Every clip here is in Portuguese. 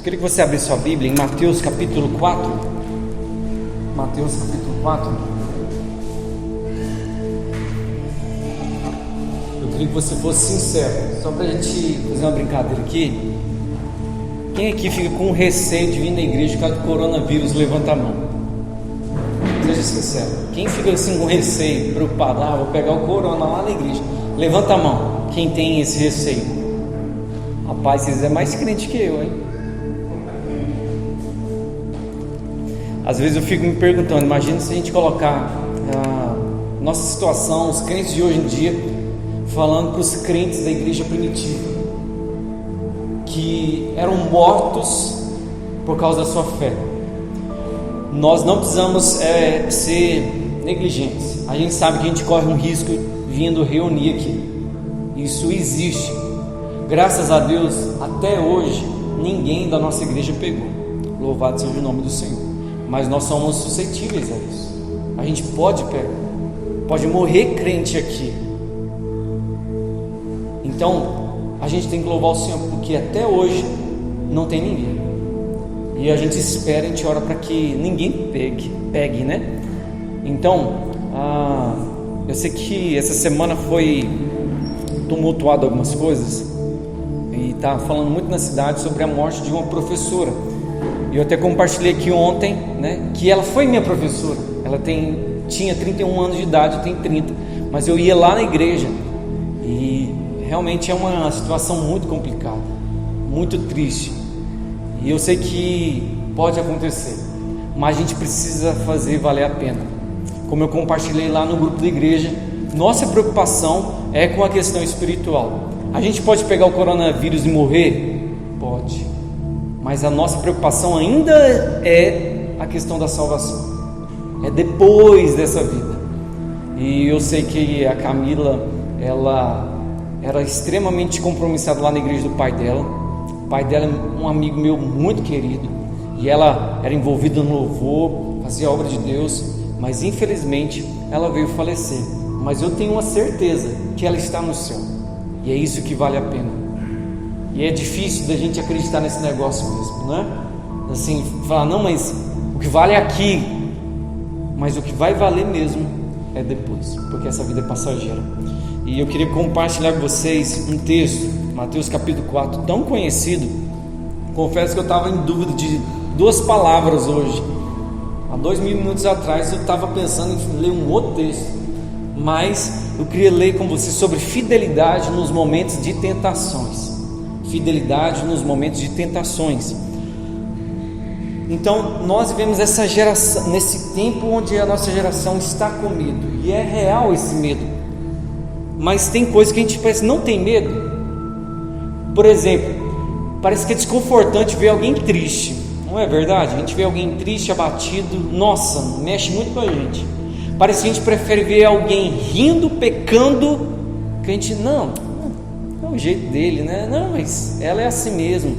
Queria que você abrisse sua Bíblia em Mateus capítulo 4. Mateus capítulo 4. Eu queria que você fosse sincero, só para a gente fazer uma brincadeira aqui. Quem aqui fica com receio de vir na igreja por causa do coronavírus? Levanta a mão. Seja sincero. Quem fica assim com receio, preocupado, vou pegar o corona lá na igreja? Levanta a mão. Quem tem esse receio? Rapaz, vocês é mais crente que eu, hein? Às vezes eu fico me perguntando, imagina se a gente colocar nossa situação, os crentes de hoje em dia, falando para os crentes da igreja primitiva, que eram mortos por causa da sua fé. Nós não precisamos ser negligentes. A gente sabe que a gente corre um risco vindo reunir aqui. Isso existe. Graças a Deus, até hoje, ninguém da nossa igreja pegou. Louvado seja o nome do Senhor. Mas nós somos suscetíveis a isso. A gente pode pegar, pode morrer crente aqui. Então, a gente tem que louvar o Senhor, porque até hoje não tem ninguém. E a gente espera, a gente ora para que ninguém pegue, né? Então, eu sei que essa semana foi tumultuado algumas coisas, e está falando muito na cidade sobre a morte de uma professora. E eu até compartilhei aqui ontem, né, que ela foi minha professora. Ela tinha 31 anos de idade, eu tenho 30, mas eu ia lá na igreja, e realmente é uma situação muito complicada, muito triste. E eu sei que pode acontecer, mas a gente precisa fazer valer a pena. Como eu compartilhei lá no grupo da igreja, nossa preocupação é com a questão espiritual. A gente pode pegar o coronavírus e morrer? Pode. Mas a nossa preocupação ainda é a questão da salvação. É depois dessa vida. E eu sei que a Camila, ela era extremamente compromissada lá na igreja do pai dela. O pai dela é um amigo meu muito querido, e ela era envolvida no louvor, fazia a obra de Deus, mas infelizmente ela veio falecer. Mas eu tenho uma certeza que ela está no céu, e é isso que vale a pena. E é difícil da gente acreditar nesse negócio mesmo, né? Assim, falar, não, mas o que vale é aqui, mas o que vai valer mesmo é depois, porque essa vida é passageira. E eu queria compartilhar com vocês um texto, Mateus capítulo 4, tão conhecido. Confesso que eu estava em dúvida de duas palavras hoje. Há 2000 minutos atrás eu estava pensando em ler um outro texto, mas eu queria ler com vocês sobre fidelidade nos momentos de tentações. Fidelidade nos momentos de tentações. Então nós vivemos essa geração, nesse tempo onde a nossa geração está com medo, e é real esse medo. Mas tem coisas que a gente parece não tem medo. Por exemplo, parece que é desconfortante ver alguém triste, não é verdade? A gente vê alguém triste, abatido, nossa, mexe muito com a gente. Parece que a gente prefere ver alguém rindo, pecando, que a gente, não é o jeito dele, né? Não, mas ela é assim mesmo.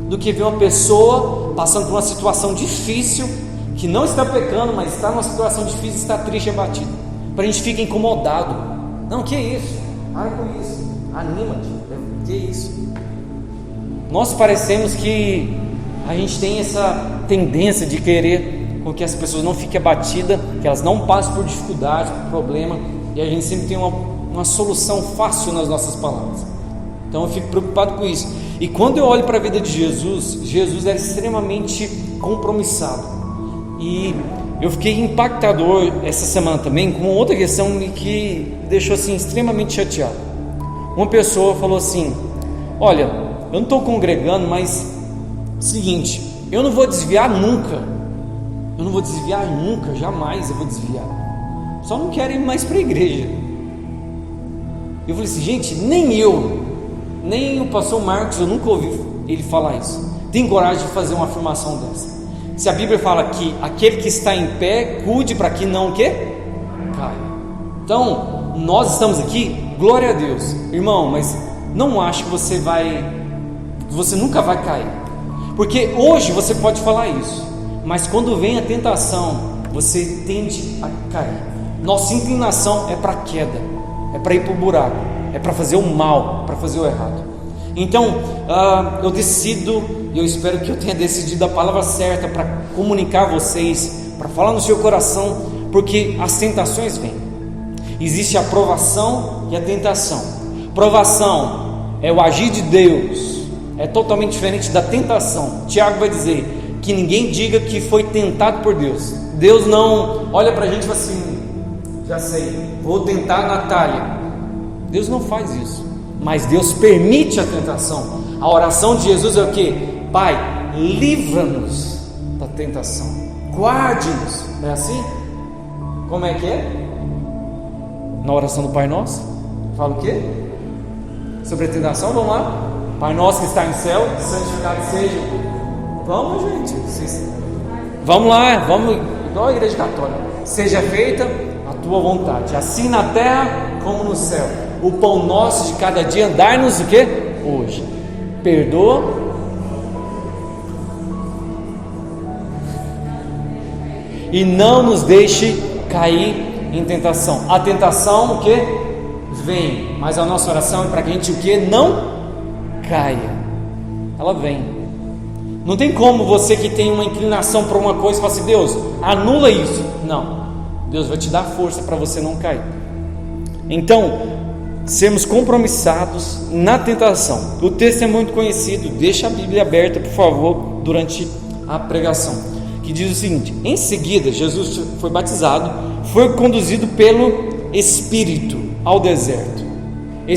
Do que ver uma pessoa passando por uma situação difícil, que não está pecando, mas está numa situação difícil, está triste e abatido. Para a gente fica incomodado. Não, que isso? Para com isso. Anima-te. Que isso? Nós parecemos que a gente tem essa tendência de querer com que as pessoas não fiquem abatidas, que elas não passem por dificuldade, por problema, e a gente sempre tem uma solução fácil nas nossas palavras. Então eu fico preocupado com isso. E quando eu olho para a vida de Jesus, Jesus era extremamente compromissado. E eu fiquei impactado essa semana também com outra questão que me deixou assim extremamente chateado. Uma pessoa falou assim: olha, eu não estou congregando, mas seguinte, eu não vou desviar nunca. Eu não vou desviar nunca, jamais eu vou desviar. Só não quero ir mais para a igreja. Eu falei assim, gente, nem o pastor Marcos, eu nunca ouvi ele falar isso. Tem coragem de fazer uma afirmação dessa? Se a Bíblia fala que aquele que está em pé, cuide para que não caia. Então, nós estamos aqui, glória a Deus. Irmão, mas não acho que você nunca vai cair. Porque hoje você pode falar isso, mas quando vem a tentação, você tende a cair. Nossa inclinação é para a queda, é para ir para o buraco, é para fazer o mal, para fazer o errado. Então, eu decido, e eu espero que eu tenha decidido a palavra certa para comunicar a vocês, para falar no seu coração, porque as tentações vêm. Existe a provação e a tentação. Provação é o agir de Deus, é totalmente diferente da tentação. Tiago vai dizer que ninguém diga que foi tentado por Deus. Deus não olha para a gente e fala assim: já sei, vou tentar a Natália. Deus não faz isso, mas Deus permite a tentação. A oração de Jesus é o que? Pai, livra-nos da tentação, guarde-nos. Não é assim? Como é que é? Na oração do Pai Nosso fala o quê? Sobre a tentação, vamos lá. Pai Nosso que está no céu, santificado seja. Vamos, gente, vamos lá, vamos, igual a igreja católica. Seja feita a tua vontade, assim na terra como no céu. O pão nosso de cada dia, dai-nos o que? Hoje. Perdoa. E não nos deixe cair em tentação. A tentação o que? Vem. Mas a nossa oração é para que a gente o que? Não caia. Ela vem. Não tem como você que tem uma inclinação para uma coisa falar assim: Deus, anula isso. Não. Deus vai te dar força para você não cair. Então, sermos compromissados na tentação. O texto é muito conhecido, deixa a Bíblia aberta, por favor, durante a pregação, que diz o seguinte: em seguida, Jesus foi batizado, foi conduzido pelo Espírito ao deserto. O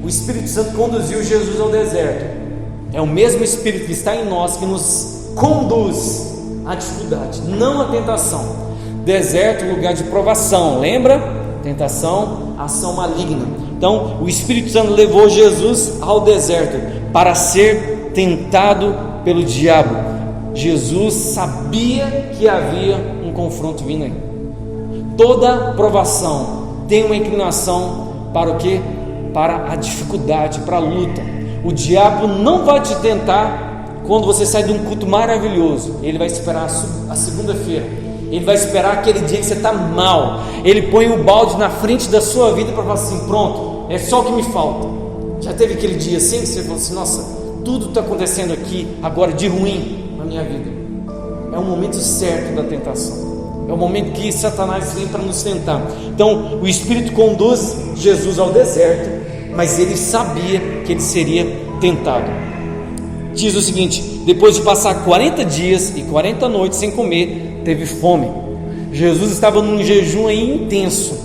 Espírito Santo conduziu Jesus ao deserto. É o mesmo Espírito que está em nós que nos conduz à dificuldade, não à tentação. Deserto, lugar de provação, lembra? Tentação, ação maligna. Então o Espírito Santo levou Jesus ao deserto para ser tentado pelo diabo. Jesus sabia que havia um confronto vindo aí. Toda provação tem uma inclinação para o que? Para a dificuldade, para a luta. O diabo não vai te tentar quando você sai de um culto maravilhoso. Ele vai esperar a segunda-feira. Ele vai esperar aquele dia que você está mal. Ele põe o balde na frente da sua vida para falar assim: pronto, é só o que me falta. Já teve aquele dia assim que você falou assim: nossa, tudo está acontecendo aqui agora de ruim na minha vida. É o momento certo da tentação. É o momento que Satanás vem para nos tentar. Então o Espírito conduz Jesus ao deserto, mas ele sabia que ele seria tentado. Diz o seguinte: depois de passar 40 dias e 40 noites sem comer, teve fome. Jesus estava num jejum aí intenso.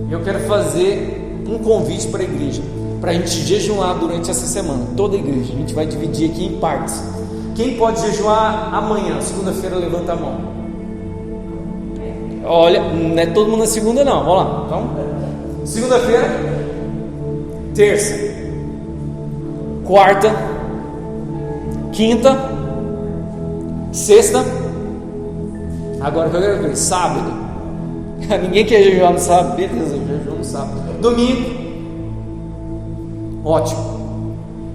Eu quero fazer um convite para a igreja, para a gente jejuar durante essa semana, toda a igreja. A gente vai dividir aqui em partes. Quem pode jejuar amanhã, segunda-feira, levanta a mão. Olha, não é todo mundo na segunda não, vamos lá. Então, segunda-feira, terça, quarta, quinta, sexta. Agora que eu quero ver, sábado. Ninguém quer jejuar no sábado, beleza, eu jejuo no sábado. Domingo, ótimo.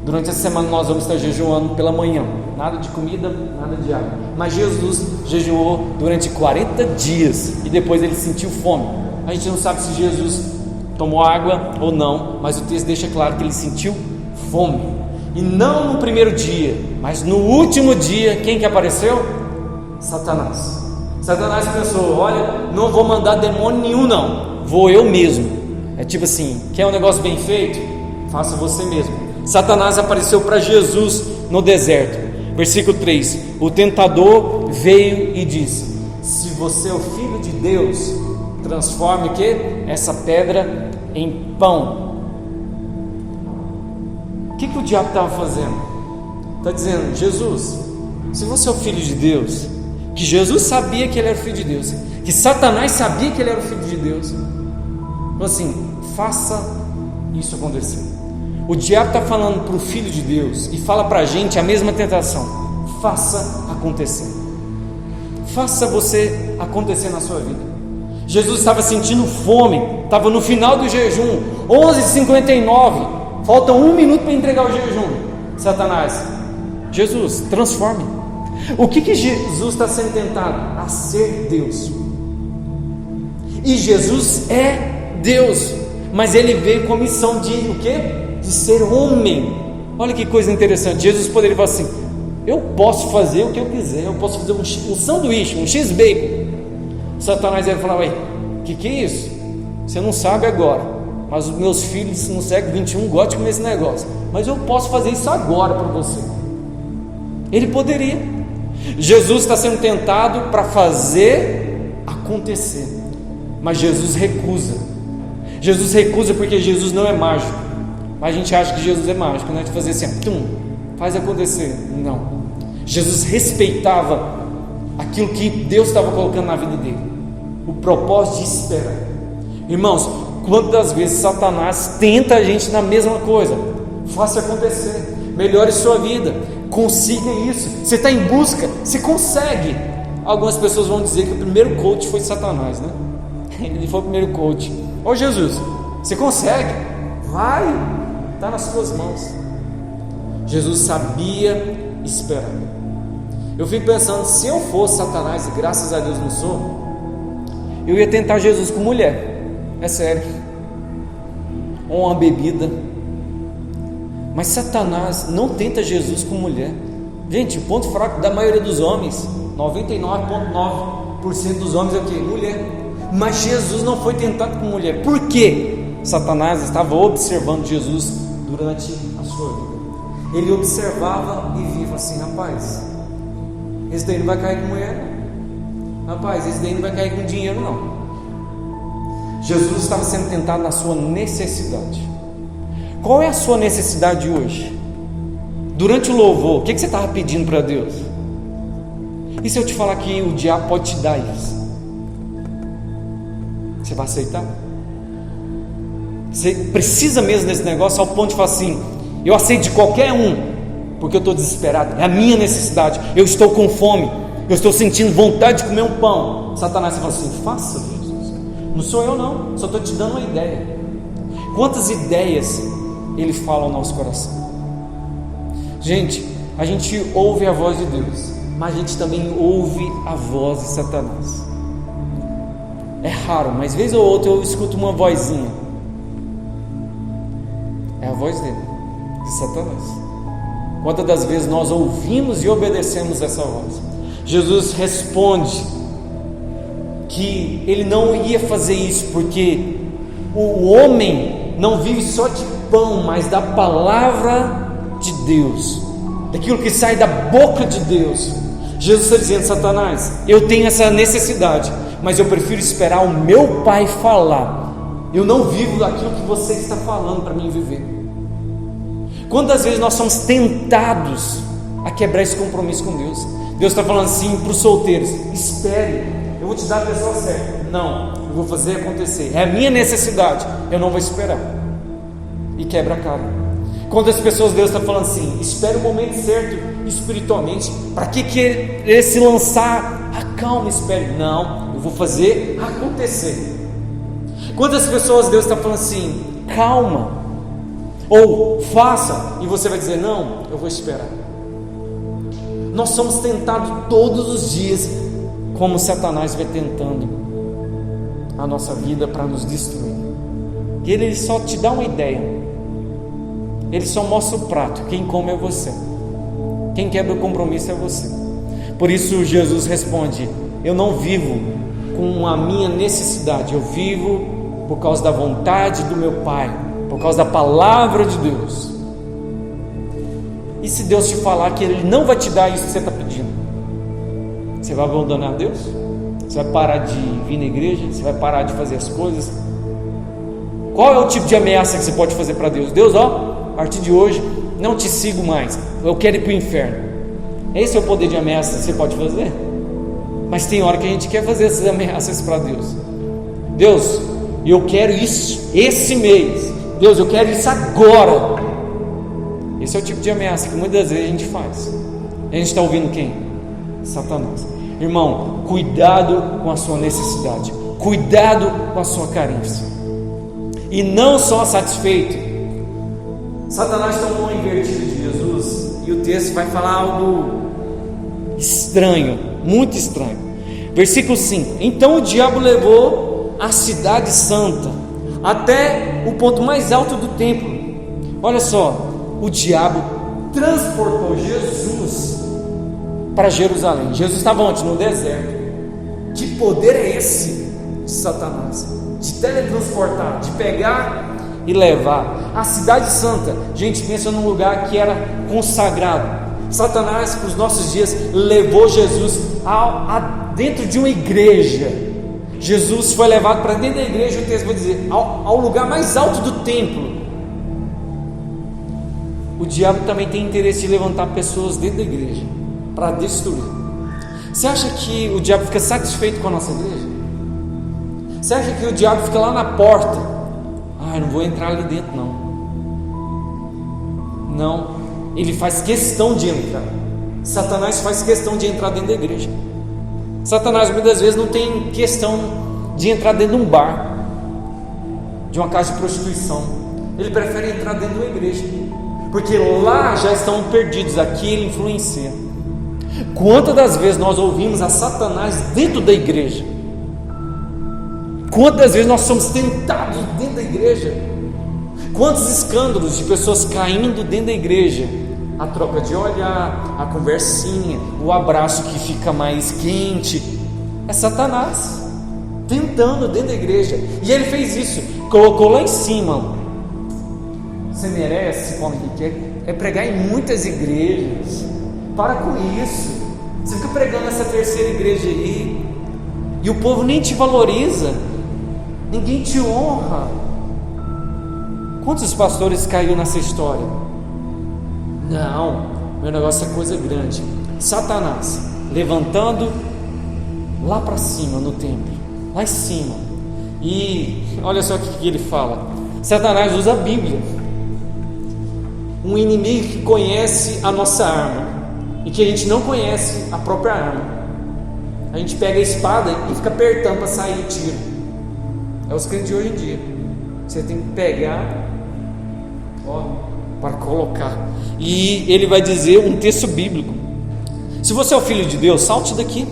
Durante essa semana nós vamos estar jejuando pela manhã. Nada de comida, nada de água. Mas Jesus jejuou durante 40 dias e depois ele sentiu fome. A gente não sabe se Jesus tomou água ou não, mas o texto deixa claro que ele sentiu fome. E não no primeiro dia, mas no último dia, quem que apareceu? Satanás. Satanás pensou: olha, não vou mandar demônio nenhum não, vou eu mesmo. É tipo assim, quer um negócio bem feito? Faça você mesmo. Satanás apareceu para Jesus no deserto. Versículo 3: o tentador veio e disse: se você é o Filho de Deus, transforme o que? Essa pedra em pão. O que o diabo estava fazendo? Está dizendo: Jesus, se você é o Filho de Deus, que Jesus sabia que ele era o Filho de Deus, que Satanás sabia que ele era o Filho de Deus, então assim, faça isso acontecer. O diabo está falando para o Filho de Deus e fala para a gente a mesma tentação: faça acontecer. Faça você acontecer na sua vida. Jesus estava sentindo fome, estava no final do jejum, 11h59, falta 1 minuto para entregar o jejum. Satanás: Jesus, transforme. O que Jesus está sendo tentado? A ser Deus. E Jesus é Deus, mas ele veio com a missão de o quê? De de ser homem. Olha que coisa interessante. Jesus poderia falar assim: eu posso fazer o que eu quiser, eu posso fazer um sanduíche, um x-bacon. Satanás ia falar: ué, que é isso? Você não sabe agora, mas os meus filhos no século 21 gostam de comer esse negócio, mas eu posso fazer isso agora para você. Ele poderia. Jesus está sendo tentado para fazer acontecer, mas Jesus recusa. Jesus recusa porque Jesus não é mágico. Mas a gente acha que Jesus é mágico, né? De fazer assim, faz acontecer. Não. Jesus respeitava aquilo que Deus estava colocando na vida dele, o propósito de esperar. Irmãos, quantas vezes Satanás tenta a gente na mesma coisa? Faça acontecer, melhore sua vida, consiga isso. Você está em busca, você consegue. Algumas pessoas vão dizer que o primeiro coach foi Satanás, né? Ele foi o primeiro coach. Ô Jesus, você consegue? Vai, está nas suas mãos. Jesus sabia esperar. Eu fico pensando, se eu fosse Satanás, e graças a Deus não sou, eu ia tentar Jesus com mulher. É sério. Ou uma bebida. Mas Satanás não tenta Jesus com mulher. Gente, o ponto fraco da maioria dos homens, 99,9% dos homens é o quê? Mulher. Mas Jesus não foi tentado com mulher. Por quê? Satanás estava observando Jesus durante a sua vida. Ele observava e via assim: rapaz, esse daí não vai cair com mulher não. Rapaz, esse daí não vai cair com dinheiro não. Jesus estava sendo tentado na sua necessidade. Qual é a sua necessidade hoje? Durante o louvor, o que você estava pedindo para Deus? E se eu te falar que o diabo pode te dar isso? Você vai aceitar? Você precisa mesmo desse negócio ao ponto de falar assim: eu aceito de qualquer um, porque eu estou desesperado, é a minha necessidade, eu estou com fome, eu estou sentindo vontade de comer um pão. Satanás fala assim: faça, Jesus, não sou eu não, só estou te dando uma ideia. Quantas ideias ele fala ao nosso coração? Gente, a gente ouve a voz de Deus, mas a gente também ouve a voz de Satanás. É raro, mas vez ou outra eu escuto uma vozinha. É a voz dele, de Satanás. Quantas das vezes nós ouvimos e obedecemos essa voz? Jesus responde que ele não ia fazer isso, porque o homem não vive só de pão, mas da palavra de Deus, daquilo que sai da boca de Deus. Jesus está dizendo: Satanás, eu tenho essa necessidade, mas eu prefiro esperar o meu Pai falar. Eu não vivo aquilo que você está falando para mim viver. Quantas vezes nós somos tentados a quebrar esse compromisso com Deus? Deus está falando assim para os solteiros: espere, eu vou te dar a pessoa certa. Não, eu vou fazer acontecer, é a minha necessidade, eu não vou esperar. E quebra a cara. Quantas pessoas Deus está falando assim: espere o momento certo espiritualmente, para que querer se lançar? Acalma, espere. Não, eu vou fazer acontecer. Quantas pessoas Deus está falando assim: calma, ou faça, e você vai dizer: não, eu vou esperar. Nós somos tentados todos os dias, como Satanás vai tentando a nossa vida para nos destruir. E ele só te dá uma ideia, ele só mostra o prato, quem come é você, quem quebra o compromisso é você. Por isso Jesus responde: eu não vivo com a minha necessidade, eu vivo por causa da vontade do meu Pai, por causa da palavra de Deus. E se Deus te falar que Ele não vai te dar isso que você está pedindo, você vai abandonar Deus? Você vai parar de vir na igreja? Você vai parar de fazer as coisas? Qual é o tipo de ameaça que você pode fazer para Deus? Deus, ó, a partir de hoje não te sigo mais, eu quero ir para o inferno. Esse é o poder de ameaça que você pode fazer? Mas tem hora que a gente quer fazer essas ameaças para Deus. Deus, eu quero isso esse mês. Deus, eu quero isso agora. Esse é o tipo de ameaça que muitas vezes a gente faz. A gente está ouvindo quem? Satanás. Irmão, cuidado com a sua necessidade, cuidado com a sua carência. E não só satisfeito. Satanás tomou uma invertida de Jesus, e o texto vai falar algo estranho, muito estranho. Versículo 5: então o diabo levou a cidade santa até o ponto mais alto do templo, Olha só, o diabo transportou Jesus para Jerusalém. Jesus estava onde? No deserto. Que poder é esse de Satanás? De teletransportar, de pegar e levar. A cidade santa, gente, pensa num lugar que era consagrado. Satanás, para os nossos dias, levou Jesus dentro de uma igreja. Jesus foi levado para dentro da igreja, o texto vai dizer, ao lugar mais alto do templo. O diabo também tem interesse de levantar pessoas dentro da igreja para destruir. Você acha que o diabo fica satisfeito com a nossa igreja? Você acha que o diabo fica lá na porta? Eu não vou entrar ali dentro não, ele faz questão de entrar. Satanás faz questão de entrar dentro da igreja. Satanás muitas vezes não tem questão de entrar dentro de um bar, de uma casa de prostituição. Ele prefere entrar dentro de uma igreja, porque lá já estão perdidos, aqui ele influencia. Quantas das vezes nós ouvimos a Satanás dentro da igreja? Quantas vezes nós somos tentados dentro da igreja? Quantos escândalos de pessoas caindo dentro da igreja? A troca de olhar, a conversinha, o abraço que fica mais quente. É Satanás tentando dentro da igreja. E ele fez isso, colocou lá em cima. Você merece, Paulo Henrique, é pregar em muitas igrejas. Para com isso. Você fica pregando essa terceira igreja aí, e o povo nem te valoriza, ninguém te honra. Quantos pastores caiu nessa história? Não, meu negócio é coisa grande. Satanás levantando lá para cima no templo, lá em cima. E olha só o que ele fala. Satanás usa a Bíblia, um inimigo que conhece a nossa arma e que a gente não conhece a própria arma. A gente pega a espada e fica apertando para sair tiro. É os crentes de hoje em dia. Você tem que pegar para colocar. E ele vai dizer um texto bíblico. Se você é o filho de Deus, salte daqui,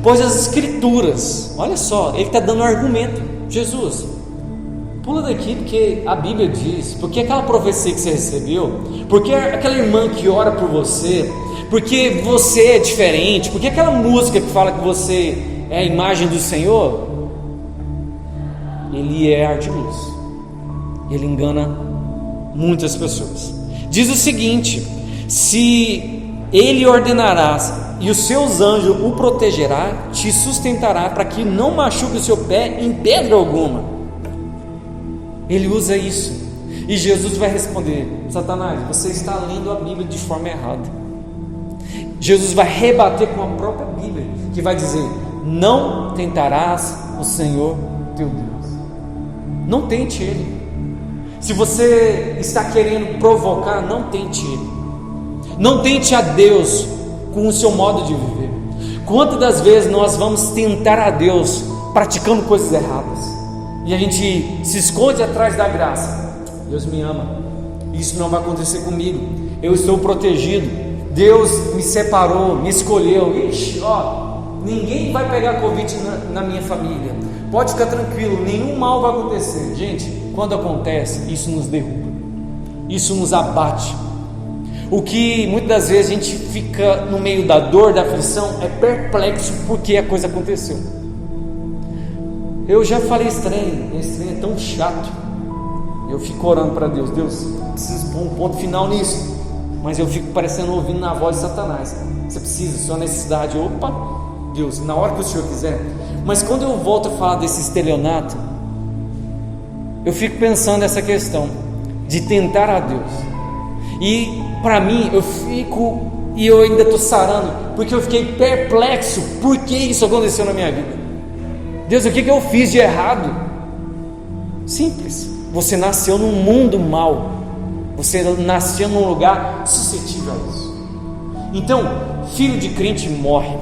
pois as escrituras, olha só, ele está dando um argumento. Jesus, pula daqui, porque a Bíblia diz, porque aquela profecia que você recebeu, porque aquela irmã que ora por você, porque você é diferente, porque aquela música que fala que você é a imagem do Senhor, ele é ardiloso, ele engana muitas pessoas. Diz o seguinte: se ele ordenará e os seus anjos o protegerá, te sustentará para que não machuque o seu pé em pedra alguma. Ele usa isso, e Jesus vai responder: Satanás, você está lendo a Bíblia de forma errada. Jesus vai rebater com a própria Bíblia, que vai dizer: não tentarás o Senhor teu Deus. Não tente Ele. Se você está querendo provocar, não tente Ele. Não tente a Deus com o seu modo de viver. Quantas das vezes nós vamos tentar a Deus praticando coisas erradas, e a gente se esconde atrás da graça? Deus me ama, isso não vai acontecer comigo, eu estou protegido, Deus me separou, me escolheu. Ninguém vai pegar Covid na minha família, pode ficar tranquilo, nenhum mal vai acontecer. Gente, quando acontece, isso nos derruba, isso nos abate. O que muitas das vezes a gente fica no meio da dor, da aflição, é perplexo porque a coisa aconteceu. Eu já falei estranho, esse trem é tão chato. Eu fico orando para Deus, preciso pôr um ponto final nisso, mas eu fico parecendo ouvindo na voz de Satanás. Você precisa, sua necessidade. Opa, Deus, na hora que o Senhor quiser. Mas quando eu volto a falar desse estelionato, eu fico pensando nessa questão de tentar a Deus. E para mim, eu ainda estou sarando, porque eu fiquei perplexo. Por que isso aconteceu na minha vida? Deus, o que eu fiz de errado? Simples. Você nasceu num mundo mau. Você nasceu num lugar suscetível a isso. Então, filho de crente morre.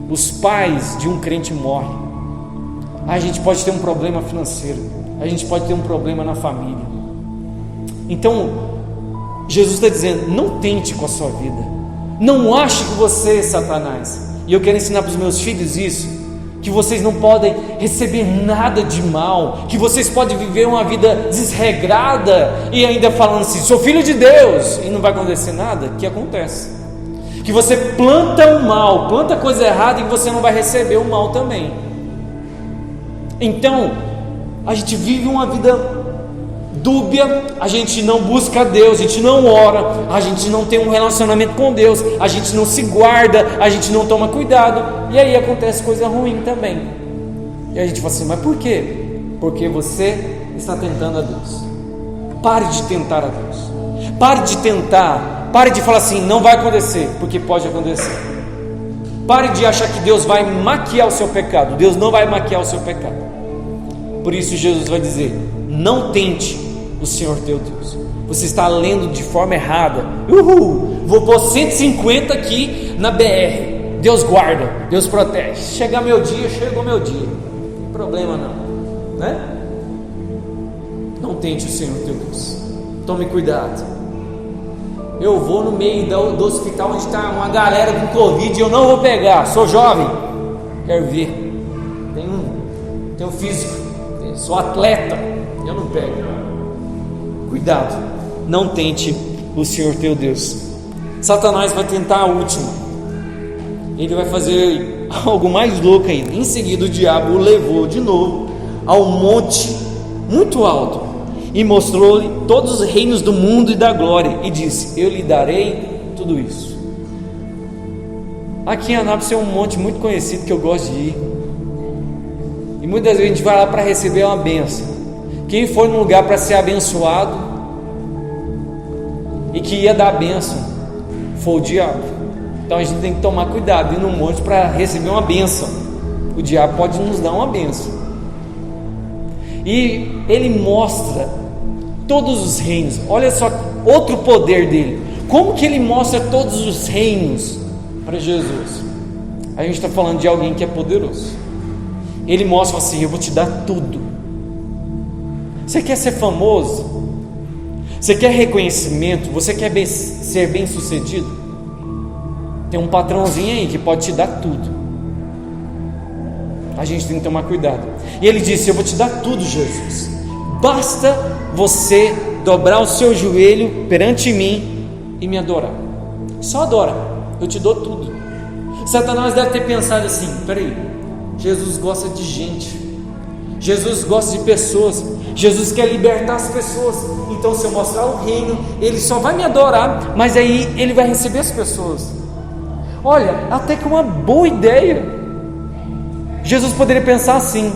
Os pais de um crente morrem. A gente pode ter um problema financeiro, a gente pode ter um problema na família. Então, Jesus está dizendo: não tente com a sua vida, não ache que você é Satanás. E eu quero ensinar para os meus filhos isso. que vocês não podem receber nada de mal, que vocês podem viver uma vida desregrada e ainda falando assim, sou filho de Deus, e não vai acontecer nada, que acontece, que você planta o mal, planta coisa errada e você não vai receber o mal também. Então, a gente vive uma vida dúbia, a gente não busca Deus, a gente não ora, a gente não tem um relacionamento com Deus, a gente não se guarda, a gente não toma cuidado, e aí acontece coisa ruim também. E a gente fala assim, mas por quê? Porque você está tentando a Deus. Pare de tentar a Deus, pare de tentar, pare de falar assim, não vai acontecer, porque pode acontecer. Pare de achar que Deus vai maquiar o seu pecado. Deus não vai maquiar o seu pecado. Por isso Jesus vai dizer, não tente o Senhor teu Deus. Você está lendo de forma errada. Vou pôr 150 aqui na BR. Deus guarda, Deus protege. Chegar meu dia, chegou meu dia. Não tem problema não, né? Não tente o Senhor teu Deus. Tome cuidado. Eu vou no meio do hospital onde está uma galera com Covid e eu não vou pegar. Sou jovem, quero ver. Tenho físico, sou atleta, eu não pego. Cuidado, não tente o Senhor teu Deus. Satanás vai tentar a última. Ele vai fazer algo mais louco ainda. Em seguida o diabo o levou de novo ao monte muito alto e mostrou-lhe todos os reinos do mundo e da glória, e disse, eu lhe darei tudo isso. Aqui em Anápolis é um monte muito conhecido que eu gosto de ir, e muitas vezes a gente vai lá para receber uma bênção. Quem foi num lugar para ser abençoado e que ia dar a bênção foi o diabo. Então a gente tem que tomar cuidado, ir num monte para receber uma bênção. O diabo pode nos dar uma bênção, e ele mostra todos os reinos. Olha só outro poder dele. Como que ele mostra todos os reinos para Jesus? A gente está falando de alguém que é poderoso. Ele mostra assim, eu vou te dar tudo. Você quer ser famoso? Você quer reconhecimento? Você quer ser bem sucedido? Tem um patrãozinho aí que pode te dar tudo. A gente tem que tomar cuidado. E ele disse, eu vou te dar tudo, Jesus. Basta você dobrar o seu joelho perante mim e me adorar. Só adora, eu te dou tudo. Satanás deve ter pensado assim, peraí, Jesus gosta de gente, Jesus gosta de pessoas, Jesus quer libertar as pessoas. Então se eu mostrar o reino, ele só vai me adorar, mas aí ele vai receber as pessoas. Olha, até que uma boa ideia. Jesus poderia pensar assim,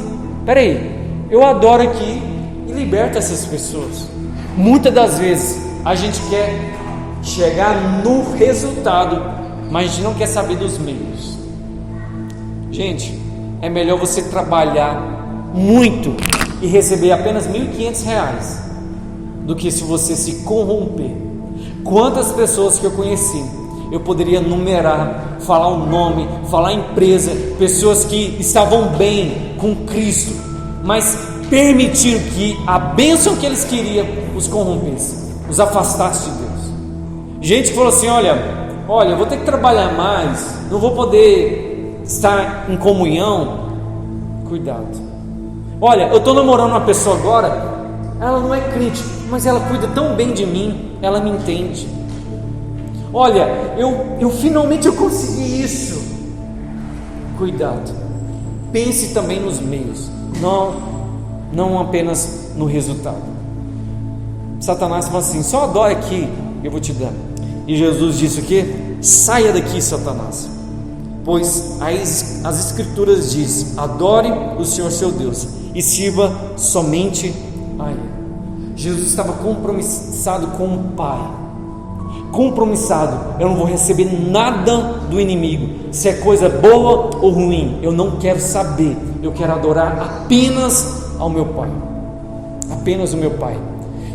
peraí, eu adoro aqui e liberta essas pessoas. Muitas das vezes a gente quer chegar no resultado, mas a gente não quer saber dos meios. Gente, é melhor você trabalhar muito e receber apenas R$1.500 do que se você se corromper. Quantas pessoas que eu conheci, eu poderia numerar, falar o nome, falar a empresa, pessoas que estavam bem com Cristo, mas permitiram que a bênção que eles queriam os corrompesse, os afastasse de Deus. Gente que falou assim, olha, eu vou ter que trabalhar mais, não vou poder estar em comunhão. Cuidado. Olha, eu estou namorando uma pessoa agora, ela não é crente, mas ela cuida tão bem de mim, ela me entende. Olha, eu finalmente consegui isso. Cuidado. Pense também nos meios, não apenas no resultado. Satanás fala assim, só adora aqui, eu vou te dar. E Jesus disse o quê? Saia daqui, Satanás, pois as escrituras dizem, adore o Senhor seu Deus e sirva somente a Ele. Jesus estava compromissado com o Pai, compromissado, eu não vou receber nada do inimigo, se é coisa boa ou ruim, eu não quero saber, eu quero adorar apenas ao meu Pai, apenas o meu Pai.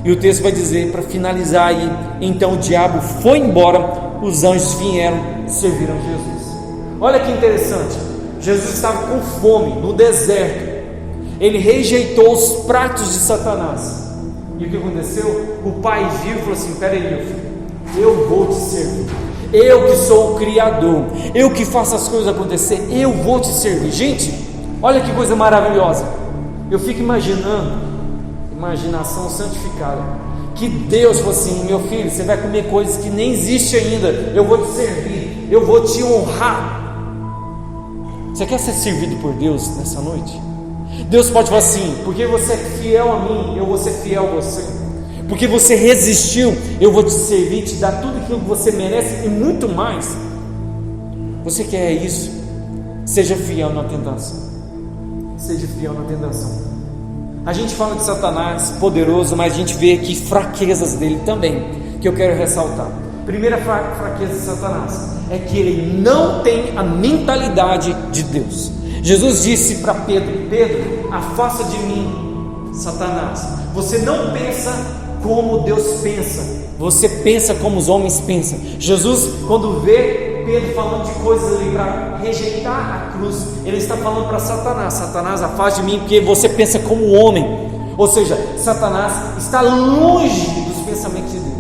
E o texto vai dizer, para finalizar aí, então o diabo foi embora, os anjos vieram e serviram Jesus. Olha que interessante, Jesus estava com fome no deserto, ele rejeitou os pratos de Satanás, e o que aconteceu? O pai viu e falou assim, peraí meu filho, eu vou te servir, eu que sou o Criador, eu que faço as coisas acontecer, eu vou te servir. Gente, Olha que coisa maravilhosa. Eu fico imaginando, imaginação santificada, que Deus falou assim: meu filho, você vai comer coisas que nem existem ainda, eu vou te servir, eu vou te honrar. Você quer ser servido por Deus nessa noite? Deus pode falar assim: porque você é fiel a mim, eu vou ser fiel a você. Porque você resistiu, eu vou te servir, te dar tudo aquilo que você merece e muito mais. Você quer isso? Seja fiel na tentação. Seja fiel na tentação. A gente fala de Satanás poderoso, mas a gente vê aqui fraquezas dele também, que eu quero ressaltar. Primeira fraqueza de Satanás é que ele não tem a mentalidade de Deus. Jesus disse para Pedro: Pedro, afasta de mim, Satanás. Você não pensa como Deus pensa, você pensa como os homens pensam. Jesus, quando vê Pedro falando de coisas ali para rejeitar a cruz, ele está falando para Satanás: Satanás, afaste de mim, porque você pensa como homem. Ou seja, Satanás está longe dos pensamentos de Deus.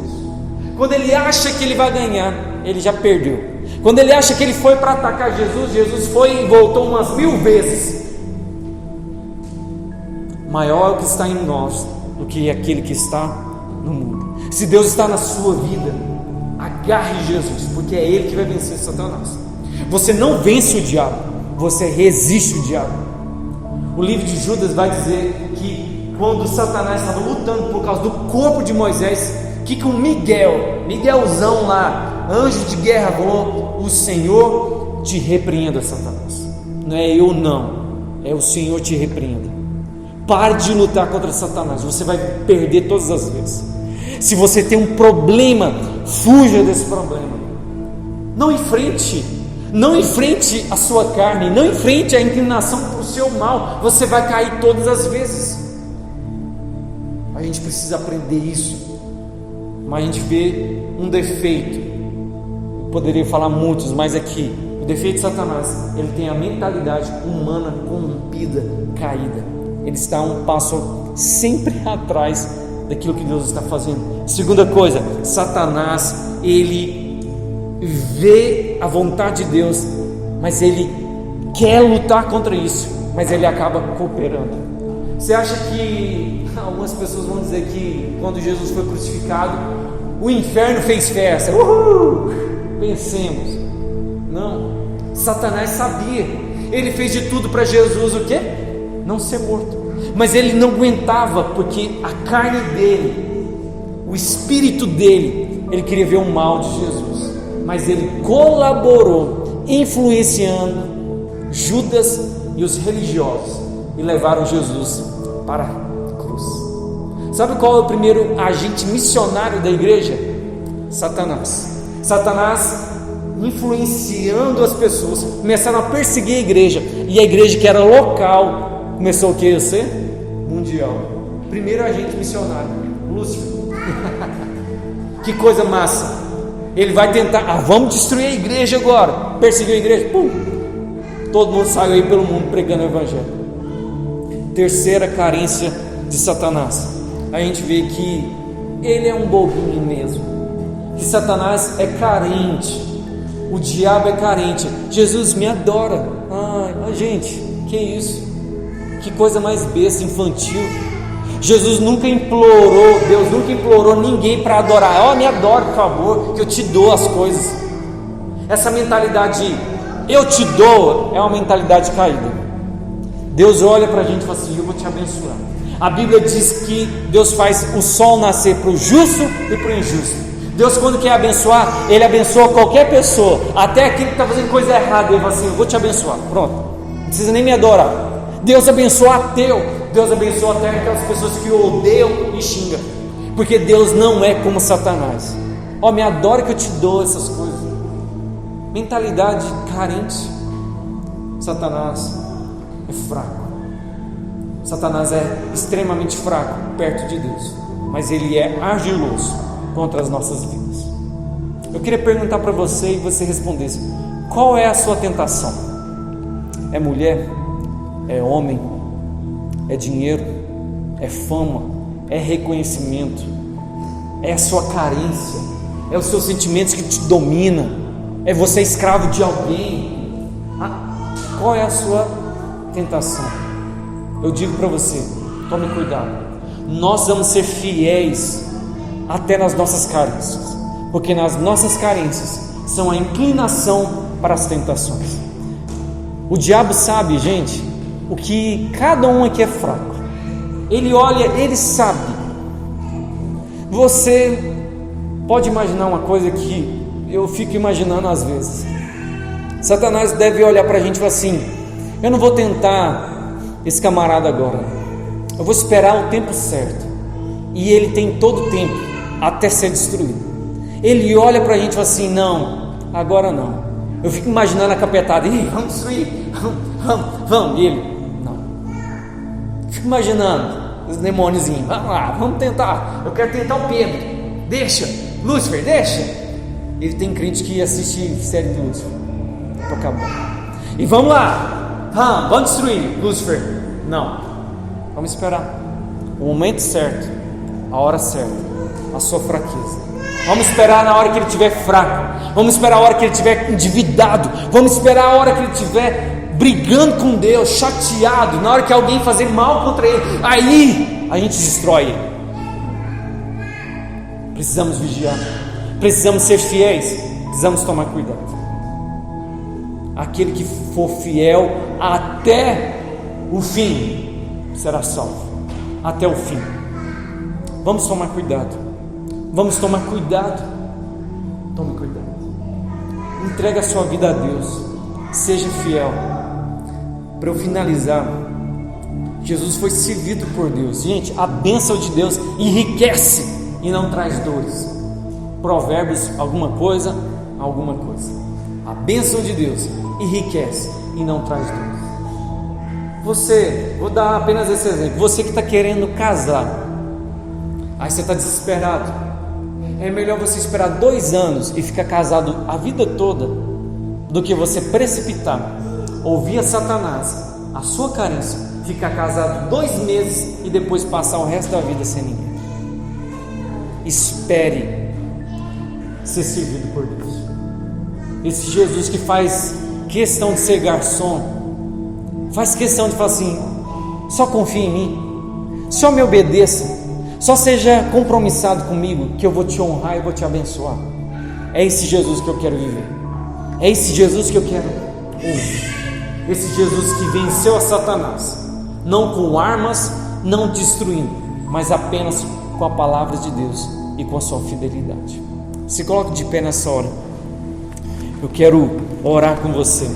Quando ele acha que ele vai ganhar, ele já perdeu. Quando ele acha que ele foi para atacar Jesus, Jesus foi e voltou umas 1000 vezes. Maior é o que está em nós do que aquele que está no mundo. Se Deus está na sua vida, agarre Jesus, porque é Ele que vai vencer Satanás. Você não vence o diabo, você resiste o diabo. O livro de Judas vai dizer que quando Satanás estava lutando por causa do corpo de Moisés, que um Miguelzão lá, anjo de guerra, falou: o Senhor te repreenda, Satanás. Não é eu não, é o Senhor te repreenda. Pare de lutar contra Satanás, você vai perder todas as vezes. Se você tem um problema, fuja desse problema. Não enfrente a sua carne, não enfrente a inclinação para o seu mal, você vai cair todas as vezes. A gente precisa aprender isso. Mas a gente vê um defeito, eu poderia falar muitos, mas aqui, o defeito de Satanás, ele tem a mentalidade humana corrompida, caída. Ele está um passo sempre atrás daquilo que Deus está fazendo. Segunda coisa, Satanás, ele vê a vontade de Deus, mas ele quer lutar contra isso, mas ele acaba cooperando. Você acha que algumas pessoas vão dizer que quando Jesus foi crucificado, o inferno fez festa? Uhul! Vencemos. Não, Satanás sabia. Ele fez de tudo para Jesus o quê? Não ser morto. Mas ele não aguentava, porque a carne dele, o espírito dele, ele queria ver o mal de Jesus. Mas ele colaborou, influenciando Judas e os religiosos, e levaram Jesus para a cruz. Sabe qual é o primeiro agente missionário da igreja? Satanás. Satanás influenciando as pessoas, começaram a perseguir a igreja, e a igreja que era local começou o que? A ser mundial. Primeiro agente missionário, Lúcifer. Que coisa massa. Ele vai tentar, vamos destruir a igreja agora. Perseguiu a igreja, pum, todo mundo saiu aí pelo mundo pregando o evangelho. Terceira carência de Satanás, a gente vê que ele é um bobinho mesmo, que Satanás é carente, o diabo é carente. Jesus me adora. Ai, gente, que isso? Que coisa mais besta, infantil. Jesus nunca implorou, Deus nunca implorou ninguém para adorar. Me adora, por favor, que eu te dou as coisas. Essa mentalidade de eu te dou é uma mentalidade caída. Deus olha para a gente e fala assim: eu vou te abençoar. A Bíblia diz que Deus faz o sol nascer para o justo e para o injusto. Deus, quando quer abençoar, Ele abençoa qualquer pessoa, até aquele que está fazendo coisa errada. Ele fala assim: eu vou te abençoar, pronto, não precisa nem me adorar. Deus abençoa ateu, Deus abençoa até aquelas pessoas que o odeiam e xingam, porque Deus não é como Satanás. Me adora que eu te dou essas coisas. Mentalidade carente. Satanás é fraco. Satanás é extremamente fraco perto de Deus, mas ele é ardiloso contra as nossas vidas. Eu queria perguntar para você e você respondesse: qual é a sua tentação? É mulher? É homem? É dinheiro? É fama? É reconhecimento? É a sua carência? É os seus sentimentos que te dominam? É você escravo de alguém? Qual é a sua tentação, eu digo para você, tome cuidado. Nós vamos ser fiéis até nas nossas carências, porque nas nossas carências são a inclinação para as tentações. O diabo sabe, gente, o que cada um aqui é fraco. Ele olha, ele sabe. Você pode imaginar uma coisa que eu fico imaginando às vezes. Satanás deve olhar para a gente e falar assim: eu não vou tentar esse camarada agora, eu vou esperar o tempo certo. E ele tem todo o tempo até ser destruído. Ele olha para a gente e fala assim: não, agora não. Eu fico imaginando a capetada: vamos destruir, vamos. E ele: não. Fico imaginando os demôniozinhos: vamos lá, vamos tentar. Eu quero tentar o Pedro. Deixa, Lúcifer, deixa. Ele tem crente que assiste série de Lúcifer. Tô acabando. E vamos lá, vamos destruir Lúcifer. Não, vamos esperar o momento certo, a hora certa, a sua fraqueza. Vamos esperar na hora que ele estiver fraco. Vamos esperar a hora que ele estiver endividado. Vamos esperar a hora que ele estiver brigando com Deus, chateado. Na hora que alguém fazer mal contra ele, aí a gente destrói ele. Precisamos vigiar, precisamos ser fiéis, precisamos tomar cuidado. Aquele que for fiel até o fim será salvo. Até o fim. Vamos tomar cuidado. Vamos tomar cuidado. Tome cuidado. Entregue a sua vida a Deus. Seja fiel. Para eu finalizar, Jesus foi servido por Deus. Gente, a bênção de Deus enriquece e não traz dores. Provérbios, alguma coisa. A bênção de Deus enriquece e não traz dores. Vou dar apenas esse exemplo. Você que está querendo casar, aí você está desesperado. É melhor você esperar 2 anos e ficar casado a vida toda, do que você precipitar, ouvir a Satanás, a sua carência, ficar casado 2 meses e depois passar o resto da vida sem ninguém. Espere ser servido por Deus. Esse Jesus que faz questão de ser garçom, faz questão de falar assim: só confie em mim, só me obedeça, só seja compromissado comigo, que eu vou te honrar e vou te abençoar. É esse Jesus que eu quero viver. É esse Jesus que eu quero ouvir. Esse Jesus que venceu a Satanás, não com armas, não destruindo, mas apenas com a palavra de Deus e com a sua fidelidade. Se coloque de pé nessa hora. Eu quero orar com você.